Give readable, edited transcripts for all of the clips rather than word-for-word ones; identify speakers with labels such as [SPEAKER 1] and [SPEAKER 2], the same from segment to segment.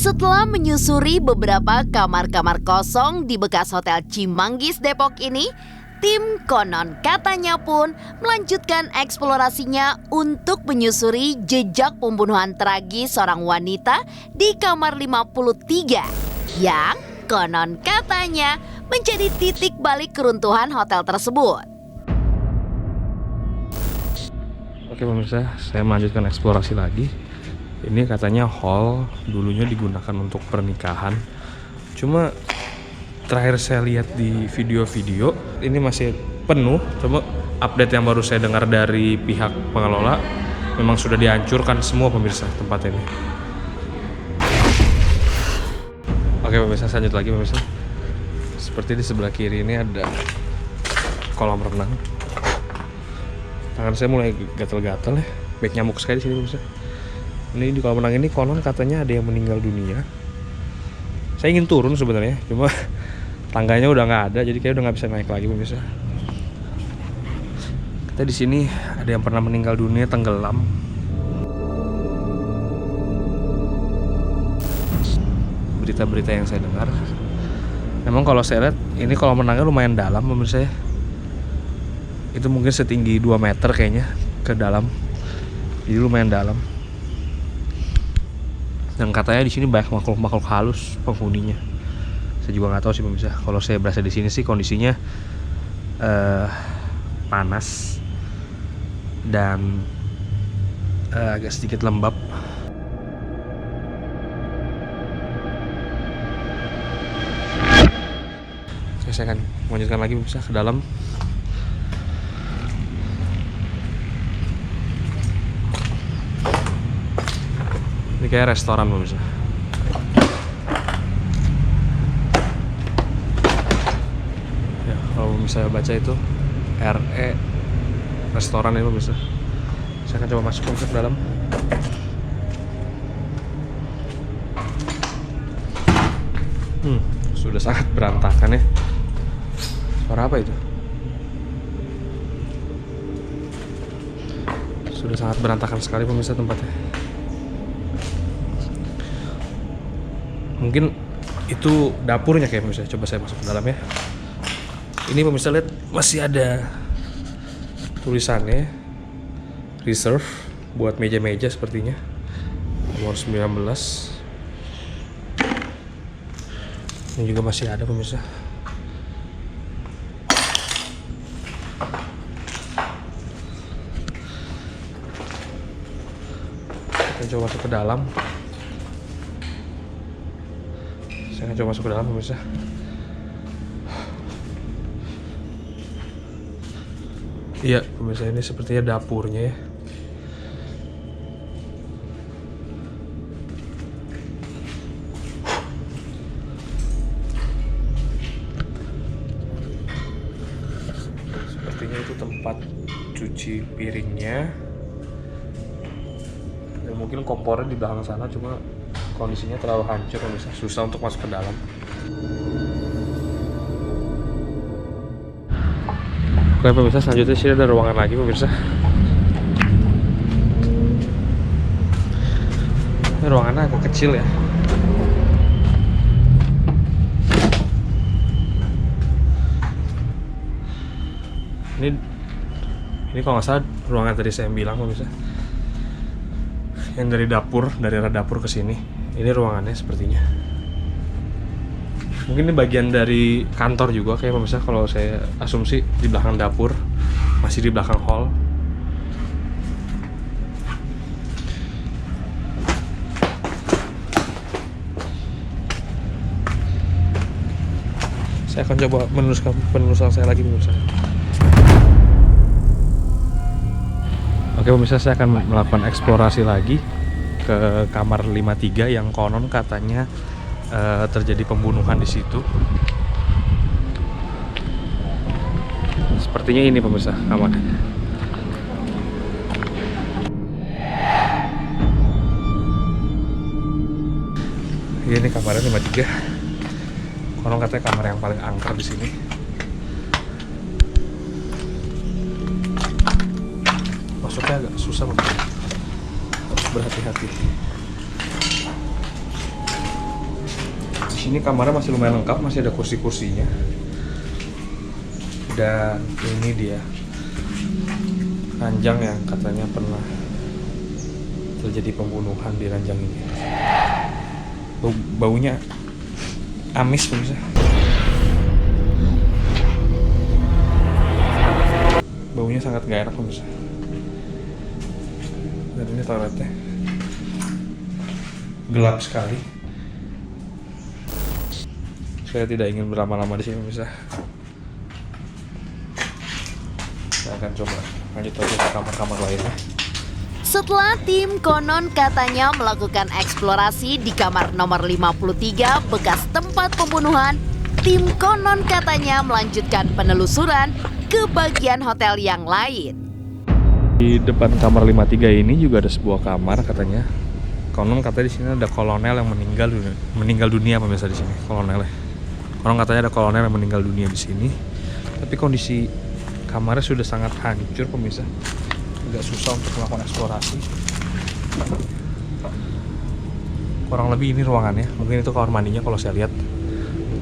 [SPEAKER 1] Setelah menyusuri beberapa kamar-kamar kosong di bekas Hotel Cimanggis Depok ini, tim konon katanya pun melanjutkan eksplorasinya untuk menyusuri jejak pembunuhan tragis seorang wanita di kamar 53 yang konon katanya menjadi titik balik keruntuhan hotel tersebut.
[SPEAKER 2] Oke pemirsa, saya melanjutkan eksplorasi lagi. Ini katanya hall dulunya digunakan untuk pernikahan. Cuma terakhir saya lihat di video-video ini masih penuh. Coba update yang baru saya dengar dari pihak pengelola, memang sudah dihancurkan semua pemirsa tempat ini. Oke pemirsa, lanjut lagi pemirsa. Seperti di sebelah kiri ini ada kolam renang. Tangan saya mulai gatal-gatal ya, banyak nyamuk sekali di sini pemirsa. Ini di kolam renang ini konon katanya ada yang meninggal dunia. Saya ingin turun sebenarnya, cuma tangganya udah nggak ada, jadi kayak udah nggak bisa naik lagi pemirsa. Kita di sini ada yang pernah meninggal dunia tenggelam. Berita-berita yang saya dengar, memang kalau saya lihat ini kolam renangnya lumayan dalam pemirsa ya. Itu mungkin setinggi 2 meter kayaknya ke dalam, jadi lumayan dalam. Dan katanya di sini banyak makhluk-makhluk halus penghuninya. Saya juga nggak tahu sih pemirsa. Kalau saya berasa di sini sih kondisinya panas dan agak sedikit lembab. Oke, saya akan melanjutkan lagi pemirsa ke dalam. Ini kayak restoran pemirsa. Ya, kalau misalnya baca itu RE restoran ini pemirsa. Saya akan coba masuk ke dalam. Sudah sangat berantakan ya. Suara apa itu? Sudah sangat berantakan sekali pemirsa tempatnya. Mungkin itu dapurnya kayak pemirsa. Coba saya masuk ke dalam ya. Ini pemirsa lihat masih ada tulisannya reserve buat meja-meja sepertinya. Nomor 19. Ini juga masih ada pemirsa. Kita coba masuk ke dalam. Saya akan coba masuk ke dalam pemirsa. Iya pemirsa, ini sepertinya dapurnya ya. Sepertinya itu tempat cuci piringnya. Dan mungkin kompornya di belakang sana, cuma kondisinya terlalu hancur pemirsa, susah untuk masuk ke dalam. Oke pemirsa, selanjutnya sini ada ruangan lagi pemirsa. Ini ruangannya agak kecil ya. Ini kalau nggak salah ruangan tadi saya bilang pemirsa. Yang dari dapur, dari arah dapur ke sini. Ini ruangannya sepertinya. Mungkin ini bagian dari kantor juga kayak pemirsa, kalau saya asumsi di belakang dapur, masih di belakang hall. Saya akan coba meneruskan saya lagi pemirsa. Oke pemirsa, saya akan melakukan eksplorasi lagi ke kamar 53 yang konon katanya terjadi pembunuhan di situ. Sepertinya ini pemirsa kamarnya. Ini kamarnya 53. Konon katanya kamar yang paling angker di sini. Masuknya agak susah, harus berhati-hati. sini kamarnya masih lumayan lengkap, masih ada kursi-kursinya. Dan ini dia ranjang yang katanya pernah terjadi pembunuhan di ranjang ini. Baunya amis pemirsa. Baunya sangat gak enak pemirsa. Dan ini toiletnya gelap sekali. Saya tidak ingin berlama-lama di sini pemirsa. Saya akan coba lanjut lagi ke kamar-kamar lainnya.
[SPEAKER 1] Setelah tim konon katanya melakukan eksplorasi di kamar nomor 53 bekas tempat pembunuhan, tim konon katanya melanjutkan penelusuran ke bagian hotel yang lain.
[SPEAKER 2] Di depan kamar 53 ini juga ada sebuah kamar katanya. Konon katanya di sini ada kolonel yang meninggal dunia pemirsa di sini. Kolonelnya. Konon katanya ada kolonel yang meninggal dunia di sini. Tapi kondisi kamarnya sudah sangat hancur pemirsa. Agak susah untuk melakukan eksplorasi. Kurang lebih ini ruangannya. Mungkin itu kamar mandinya kalau saya lihat.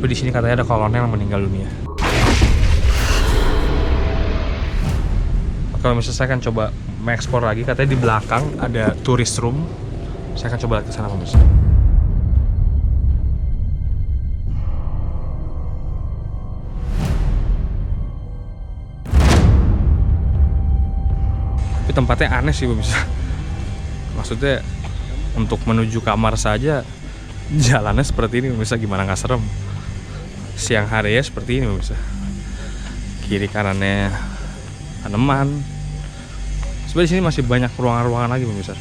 [SPEAKER 2] Tapi di sini katanya ada kolonel yang meninggal dunia. Kalau misalnya saya akan coba mengeksplor lagi, katanya di belakang ada tourist room. Saya akan coba ke sana pemirsa. Tapi tempatnya aneh sih pemirsa. Maksudnya untuk menuju kamar saja jalannya seperti ini pemirsa, gimana nggak serem? Siang hari ya seperti ini pemirsa. Kiri kanannya tanaman. Sebenarnya di sini masih banyak ruangan-ruangan lagi pemirsa.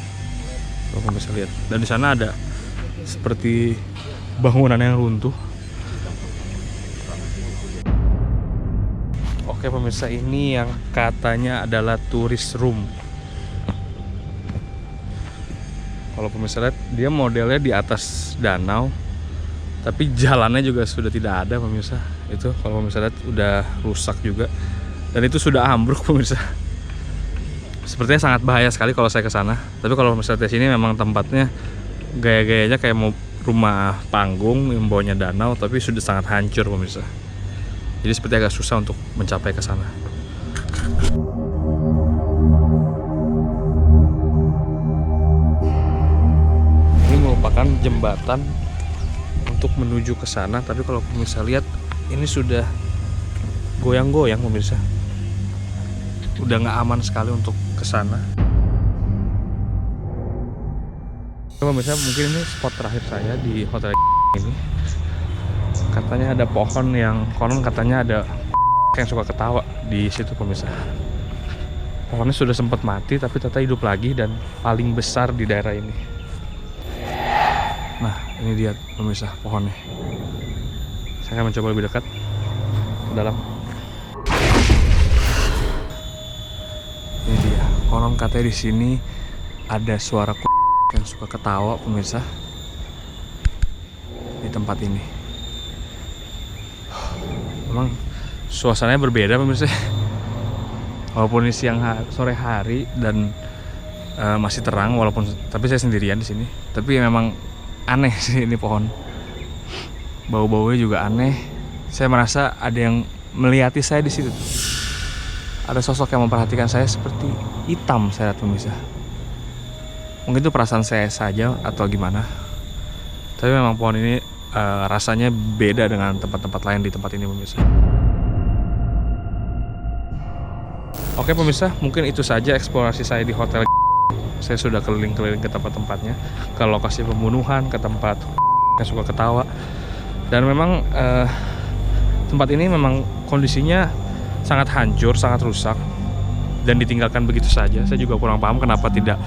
[SPEAKER 2] Kalau pemirsa lihat. Dan di sana ada seperti bangunan yang runtuh. Oke pemirsa, ini yang katanya adalah tourist room. Kalau pemirsa lihat, dia modelnya di atas danau, tapi jalannya juga sudah tidak ada pemirsa. Itu kalau pemirsa lihat udah rusak juga, dan itu sudah ambruk pemirsa. Sepertinya sangat bahaya sekali kalau saya ke sana. Tapi kalau misalnya di sini memang tempatnya gaya-gayanya kayak mau rumah panggung yang bawahnya danau, tapi sudah sangat hancur pemirsa. Jadi seperti agak susah untuk mencapai ke sana. Ini merupakan jembatan untuk menuju ke sana, tapi kalau pemirsa lihat ini sudah goyang-goyang pemirsa. Udah nggak aman sekali untuk ke sana. Pemirsa, mungkin ini spot terakhir saya di hotel ini. Katanya ada pohon yang konon katanya ada yang suka ketawa di situ pemirsa. Pohonnya sudah sempat mati tapi ternyata hidup lagi dan paling besar di daerah ini. Nah, ini dia pemirsa pohonnya. Saya akan mencoba lebih dekat ke dalam. Ini dia. Konon katanya di sini ada suara yang suka ketawa pemirsa di tempat ini. Memang suasananya berbeda pemirsa. Walaupun ini sore hari dan masih terang, tapi saya sendirian di sini. Tapi memang aneh sih ini pohon. Bau-baunya juga aneh. Saya merasa ada yang melihati saya di situ. Ada sosok yang memperhatikan saya seperti hitam saya lihat pemirsa. Mungkin itu perasaan saya saja atau gimana. Tapi memang pohon ini rasanya beda dengan tempat-tempat lain di tempat ini pemirsa. Oke pemirsa, mungkin itu saja eksplorasi saya di hotel. Saya sudah keliling-keliling ke tempat-tempatnya, ke lokasi pembunuhan, ke tempat yang suka ketawa. Dan memang tempat ini memang kondisinya sangat hancur, sangat rusak, dan ditinggalkan begitu saja. Saya juga kurang paham kenapa tidak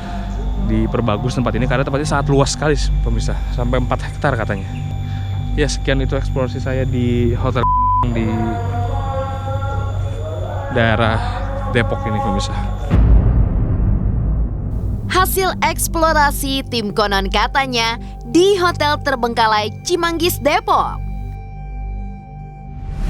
[SPEAKER 2] diperbagus tempat ini, karena tempat ini sangat luas sekali pemirsa, sampai 4 hektar katanya. Ya, sekian itu eksplorasi saya di hotel di daerah Depok ini pemirsa.
[SPEAKER 1] Hasil eksplorasi tim konon katanya di Hotel Terbengkalai Cimanggis Depok.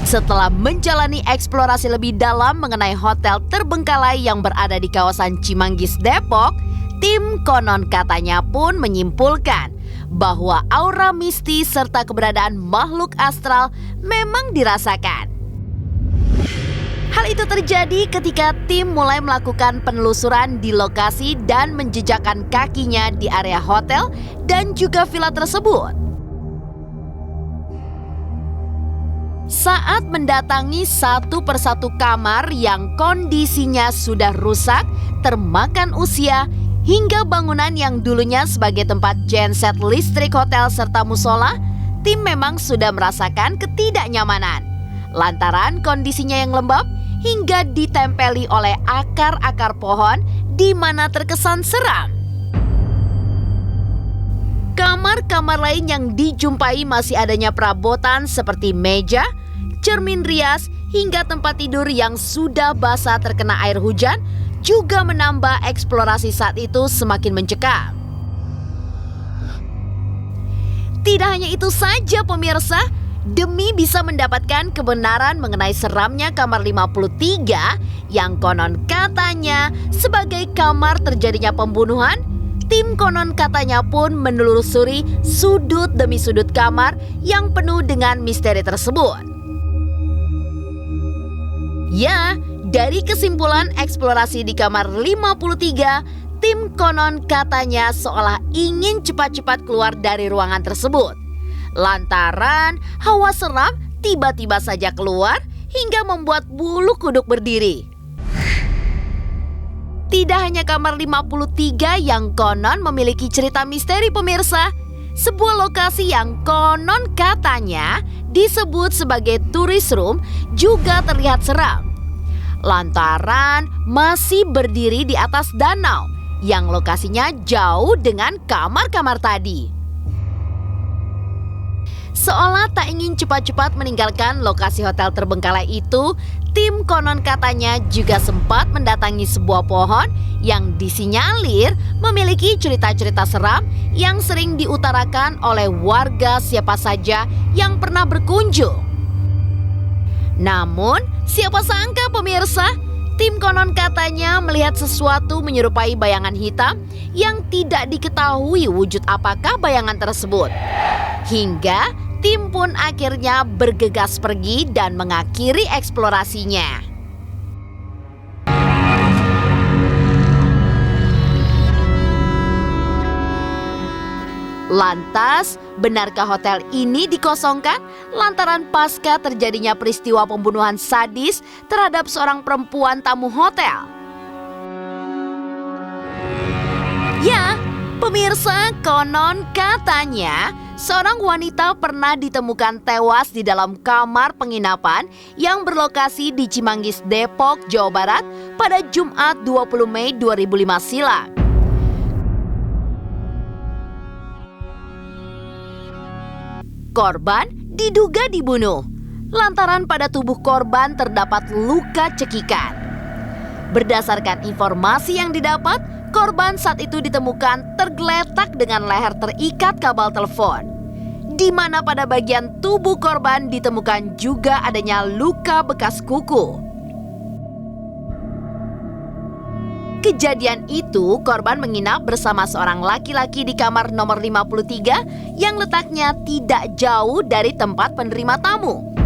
[SPEAKER 1] Setelah menjalani eksplorasi lebih dalam mengenai Hotel Terbengkalai yang berada di kawasan Cimanggis Depok, tim konon katanya pun menyimpulkan bahwa aura mistis serta keberadaan makhluk astral memang dirasakan. Hal itu terjadi ketika tim mulai melakukan penelusuran di lokasi dan menjejakkan kakinya di area hotel dan juga villa tersebut. Saat mendatangi satu persatu kamar yang kondisinya sudah rusak, termakan usia, hingga bangunan yang dulunya sebagai tempat genset listrik hotel serta musola, tim memang sudah merasakan ketidaknyamanan. Lantaran kondisinya yang lembab hingga ditempeli oleh akar-akar pohon di mana terkesan seram. Kamar-kamar lain yang dijumpai masih adanya perabotan seperti meja, cermin rias, hingga tempat tidur yang sudah basah terkena air hujan juga menambah eksplorasi saat itu semakin mencekam. Tidak hanya itu saja pemirsa, demi bisa mendapatkan kebenaran mengenai seramnya kamar 53 yang konon katanya sebagai kamar terjadinya pembunuhan, tim konon katanya pun menelusuri sudut demi sudut kamar yang penuh dengan misteri tersebut. Ya, dari kesimpulan eksplorasi di kamar 53, tim konon katanya seolah ingin cepat-cepat keluar dari ruangan tersebut. Lantaran hawa seram tiba-tiba saja keluar hingga membuat bulu kuduk berdiri. Tidak hanya kamar 53 yang konon memiliki cerita misteri pemirsa, sebuah lokasi yang konon katanya disebut sebagai tourist room juga terlihat seram. Lantaran masih berdiri di atas danau yang lokasinya jauh dengan kamar-kamar tadi. Seolah tak ingin cepat-cepat meninggalkan lokasi hotel terbengkalai itu, tim konon katanya juga sempat mendatangi sebuah pohon yang disinyalir memiliki cerita-cerita seram yang sering diutarakan oleh warga siapa saja yang pernah berkunjung. Namun, siapa sangka pemirsa, tim konon katanya melihat sesuatu menyerupai bayangan hitam yang tidak diketahui wujud apakah bayangan tersebut. Hingga tim pun akhirnya bergegas pergi dan mengakhiri eksplorasinya. Lantas, benarkah hotel ini dikosongkan lantaran pasca terjadinya peristiwa pembunuhan sadis terhadap seorang perempuan tamu hotel? Ya, pemirsa, konon katanya seorang wanita pernah ditemukan tewas di dalam kamar penginapan yang berlokasi di Cimanggis, Depok, Jawa Barat pada Jumat 20 Mei 2005 silam. Korban diduga dibunuh lantaran pada tubuh korban terdapat luka cekikan. Berdasarkan informasi yang didapat, korban saat itu ditemukan tergeletak dengan leher terikat kabel telepon, di mana pada bagian tubuh korban ditemukan juga adanya luka bekas kuku. Kejadian itu, korban menginap bersama seorang laki-laki di kamar nomor 53 yang letaknya tidak jauh dari tempat penerima tamu.